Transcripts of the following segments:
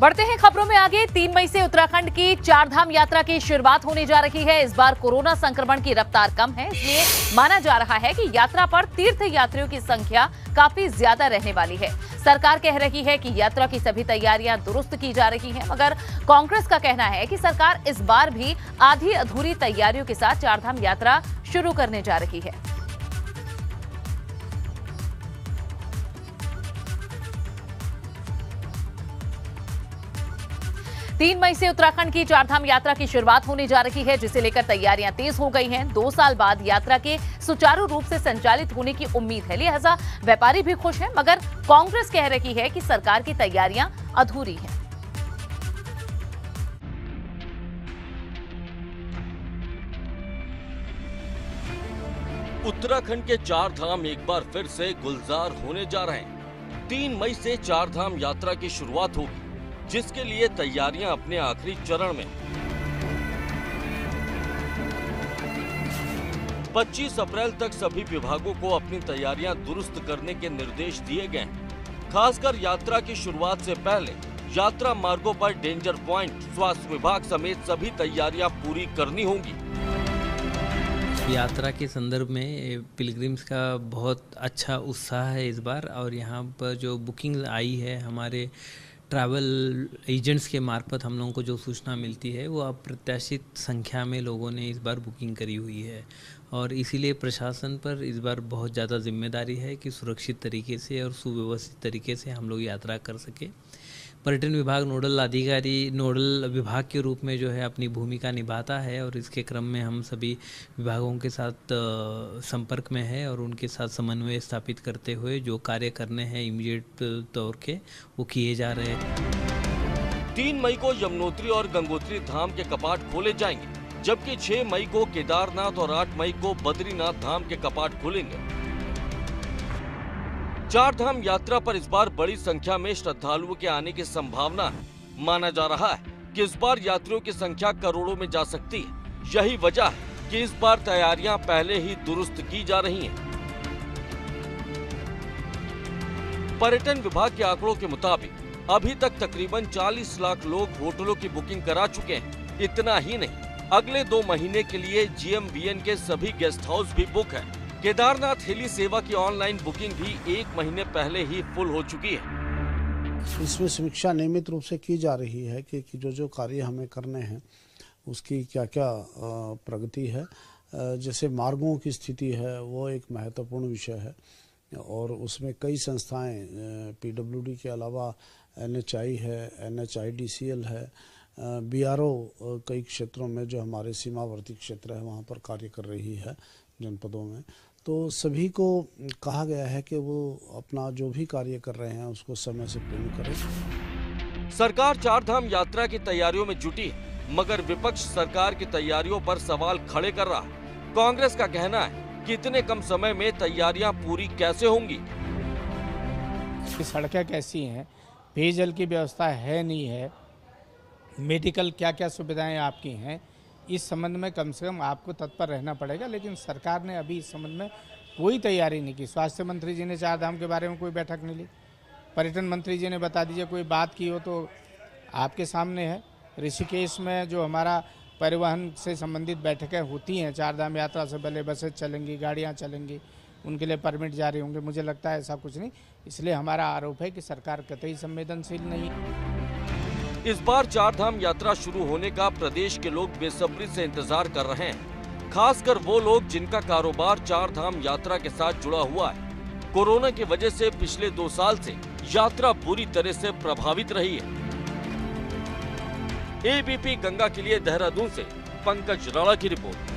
बढ़ते हैं खबरों में आगे। 3 मई से उत्तराखंड की चारधाम यात्रा की शुरुआत होने जा रही है। इस बार कोरोना संक्रमण की रफ्तार कम है, इसलिए माना जा रहा है कि यात्रा पर तीर्थ यात्रियों की संख्या काफी ज्यादा रहने वाली है। सरकार कह रही है कि यात्रा की सभी तैयारियां दुरुस्त की जा रही हैं, मगर कांग्रेस का कहना है कि सरकार इस बार भी आधी अधूरी तैयारियों के साथ चारधाम यात्रा शुरू करने जा रही है। 3 मई से उत्तराखंड की चारधाम यात्रा की शुरुआत होने जा रही है, जिसे लेकर तैयारियां तेज हो गई हैं। 2 साल बाद यात्रा के सुचारू रूप से संचालित होने की उम्मीद है, लिहाजा व्यापारी भी खुश हैं, मगर कांग्रेस कह रही है कि सरकार की तैयारियां अधूरी हैं। उत्तराखंड के चारधाम एक बार फिर से गुलजार होने जा रहे हैं। 3 मई से चारधाम यात्रा की शुरुआत होगी, जिसके लिए तैयारियां अपने आखिरी चरण में। 25 अप्रैल तक सभी विभागों को अपनी तैयारियां दुरुस्त करने के निर्देश दिए गए हैं। खासकर यात्रा की शुरुआत से पहले यात्रा मार्गों पर डेंजर पॉइंट, स्वास्थ्य विभाग समेत सभी तैयारियां पूरी करनी होंगी। यात्रा के संदर्भ में पिलग्रिम्स का बहुत अच्छा उत्साह है इस बार, और यहाँ पर जो बुकिंग आई है हमारे ट्रैवल एजेंट्स के मार्फत हम लोगों को जो सूचना मिलती है वो अप्रत्याशित संख्या में लोगों ने इस बार बुकिंग करी हुई है, और इसीलिए प्रशासन पर इस बार बहुत ज़्यादा जिम्मेदारी है कि सुरक्षित तरीके से और सुव्यवस्थित तरीके से हम लोग यात्रा कर सकें। पर्यटन विभाग नोडल विभाग के रूप में जो है अपनी भूमिका निभाता है, और इसके क्रम में हम सभी विभागों के साथ संपर्क में है और उनके साथ समन्वय स्थापित करते हुए जो कार्य करने हैं इमीडिएट तौर के वो किए जा रहे हैं। 3 मई को यमुनोत्री और गंगोत्री धाम के कपाट खोले जाएंगे, जबकि 6 मई को केदारनाथ और 8 मई को बद्रीनाथ धाम के कपाट खुलेंगे। चारधाम यात्रा पर इस बार बड़ी संख्या में श्रद्धालुओं के आने की संभावना है। माना जा रहा है कि इस बार यात्रियों की संख्या करोड़ों में जा सकती है। यही वजह है कि इस बार तैयारियां पहले ही दुरुस्त की जा रही हैं। पर्यटन विभाग के आंकड़ों के मुताबिक अभी तक तकरीबन 40 लाख लोग होटलों की बुकिंग करा चुके हैं। इतना ही नहीं, अगले 2 महीने के लिए GMBN के सभी गेस्ट हाउस भी बुक है। केदारनाथ हेली सेवा की ऑनलाइन बुकिंग भी 1 महीने पहले ही फुल हो चुकी है। इसमें समीक्षा नियमित रूप से की जा रही है कि जो कार्य हमें करने हैं उसकी क्या क्या प्रगति है। जैसे मार्गों की स्थिति है वो एक महत्वपूर्ण विषय है, और उसमें कई संस्थाएं PWD के अलावा NHI है, NHIDCL है, BRO कई क्षेत्रों में जो हमारे सीमावर्ती क्षेत्र है वहाँ पर कार्य कर रही है जनपदों में। तो सभी को कहा गया है कि वो अपना जो भी कार्य कर रहे हैं उसको समय से पूर्ण करें। सरकार चारधाम यात्रा की तैयारियों में जुटी है, मगर विपक्ष सरकार की तैयारियों पर सवाल खड़े कर रहा है। कांग्रेस का कहना है कि इतने कम समय में तैयारियां पूरी कैसे होंगी। सड़कें कैसी हैं, पेयजल की व्यवस्था है नहीं है, मेडिकल क्या क्या सुविधाएं आपकी हैं, इस संबंध में कम से कम आपको तत्पर रहना पड़ेगा। लेकिन सरकार ने अभी इस संबंध में कोई तैयारी नहीं की। स्वास्थ्य मंत्री जी ने चारधाम के बारे में कोई बैठक नहीं ली। पर्यटन मंत्री जी ने बता दीजिए कोई बात की हो तो आपके सामने है। ऋषिकेश में जो हमारा परिवहन से संबंधित बैठकें होती हैं, चारधाम यात्रा से पहले बसें चलेंगी, गाड़ियाँ चलेंगी, उनके लिए परमिट जारी होंगे। मुझे लगता है ऐसा कुछ नहीं, इसलिए हमारा आरोप है कि सरकार कतई संवेदनशील नहीं है। इस बार चारधाम यात्रा शुरू होने का प्रदेश के लोग बेसब्री से इंतजार कर रहे हैं, खासकर वो लोग जिनका कारोबार चारधाम यात्रा के साथ जुड़ा हुआ है। कोरोना की वजह से पिछले 2 साल से यात्रा पूरी तरह से प्रभावित रही है। ABP गंगा के लिए देहरादून से पंकज राणा की रिपोर्ट।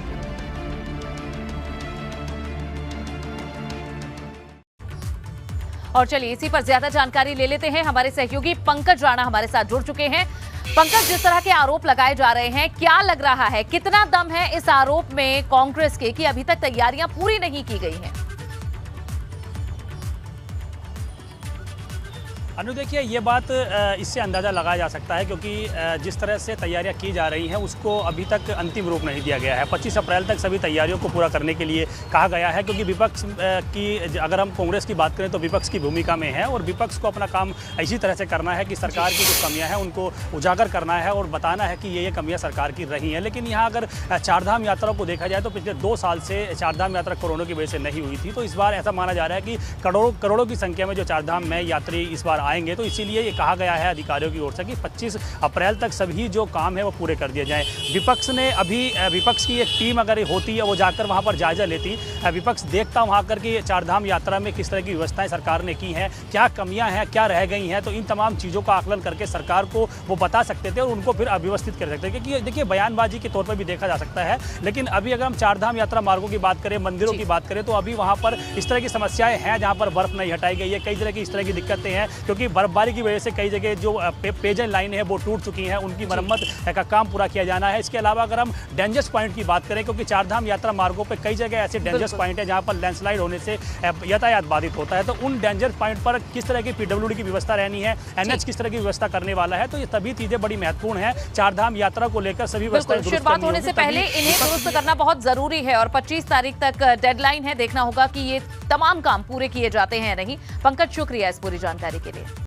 और चलिए इसी पर ज्यादा जानकारी ले लेते हैं। हमारे सहयोगी पंकज राणा हमारे साथ जुड़ चुके हैं। पंकज, जिस तरह के आरोप लगाए जा रहे हैं, क्या लग रहा है, कितना दम है इस आरोप में कांग्रेस के कि अभी तक तैयारियां पूरी नहीं की गई हैं? अनु देखिए, ये बात इससे अंदाज़ा लगाया जा सकता है क्योंकि जिस तरह से तैयारियां की जा रही हैं उसको अभी तक अंतिम रूप नहीं दिया गया है। 25 अप्रैल तक सभी तैयारियों को पूरा करने के लिए कहा गया है क्योंकि विपक्ष की, अगर हम कांग्रेस की बात करें तो विपक्ष की भूमिका में है और विपक्ष को अपना काम इसी तरह से करना है कि सरकार की जो कमियाँ हैं उनको उजागर करना है और बताना है कि ये कमियाँ सरकार की रही हैं। लेकिन यहाँ अगर चारधाम यात्रा को देखा जाए तो पिछले 2 साल से चारधाम यात्रा कोरोना की वजह से नहीं हुई थी, तो इस बार ऐसा माना जा रहा है कि करोड़ों की संख्या में जो चारधाम में यात्री इस बार आएंगे, तो इसीलिए ये कहा गया है अधिकारियों की ओर से कि 25 अप्रैल तक सभी जो काम है वो पूरे कर दिए जाएं। विपक्ष ने विपक्ष की एक टीम अगर होती है वो जाकर वहाँ पर जायजा लेती, विपक्ष देखता वहाँ कर कि चारधाम यात्रा में किस तरह की व्यवस्थाएं सरकार ने की हैं, क्या कमियां हैं, क्या रह गई हैं, तो इन तमाम चीज़ों का आकलन करके सरकार को वो बता सकते थे और उनको फिर अव्यवस्थित कर सकते थे। क्योंकि देखिए, बयानबाजी के तौर पर भी देखा जा सकता है, लेकिन अभी अगर हम चारधाम यात्रा मार्गों की बात करें, मंदिरों की बात करें, तो अभी वहाँ पर इस तरह की समस्याएं हैं जहाँ पर बर्फ नहीं हटाई गई है, कई तरह की इस तरह की दिक्कतें हैं क्योंकि बर्फबारी की वजह से कई जगह जो पेयजल लाइनें हैं वो टूट चुकी हैं, उनकी मरम्मत का काम पूरा किया जाना है। इसके अलावा अगर हम डेंजरस पॉइंट की बात करें, क्योंकि चारधाम यात्रा मार्गों पर कई जगह ऐसे डेंजरस पॉइंट है जहाँ पर लैंडस्लाइड होने से यातायात बाधित होता है, तो उन डेंजर पॉइंट पर किस तरह की पीडब्ल्यूडी की व्यवस्था रहनी है, एनएच किस तरह की व्यवस्था करने वाला है, तो ये सभी चीजें बड़ी महत्वपूर्ण है। चारधाम यात्रा को लेकर सभी व्यवस्थाएं शुरुआत होने से पहले इन्हें दुरुस्त करना बहुत जरूरी है और 25 तारीख तक डेडलाइन है। देखना होगा कि ये तमाम काम पूरे किए जाते हैं या नहीं। पंकज, शुक्रिया इस पूरी जानकारी के लिए।